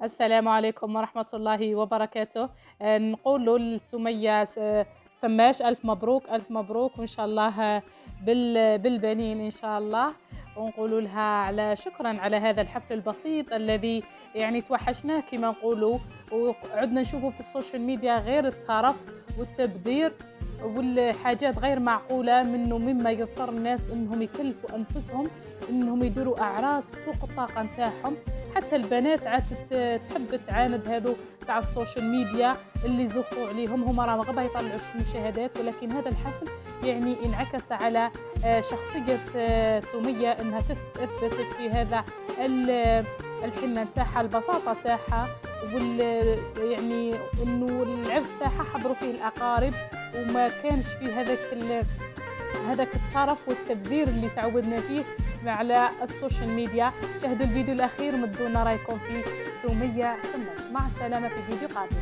السلام عليكم ورحمة الله وبركاته. نقول لسمية سماش ألف مبروك ألف مبروك، وإن شاء الله بالبنين إن شاء الله. ونقول لها على شكرا على هذا الحفل البسيط الذي يعني توحشناه كما نقولوا، وعدنا نشوفه في السوشيال ميديا غير الترف والتبذير والحاجات غير معقولة منه، مما يضطر الناس انهم يكلفوا انفسهم انهم يديروا اعراس فوق الطاقة نتاعهم. حتى البنات عاد تحب تعاند هذو تاع السوشيال ميديا اللي يزخوا عليهم، هما راه غبا يطلعوا مشاهدات، ولكن هذا الحفل يعني انعكس على شخصية سمية، انها اثبتت في هذا الحنة نتاعها، البساطة نتاعها، يعني انه العرس تاعها حضروا فيه الاقارب، وما كانش فيه هذاك الترف والتبذير اللي تعودنا فيه على السوشيال ميديا. شاهدوا الفيديو الاخير، مدونا رايكم في سمية سماش. مع السلامة في فيديو قادم.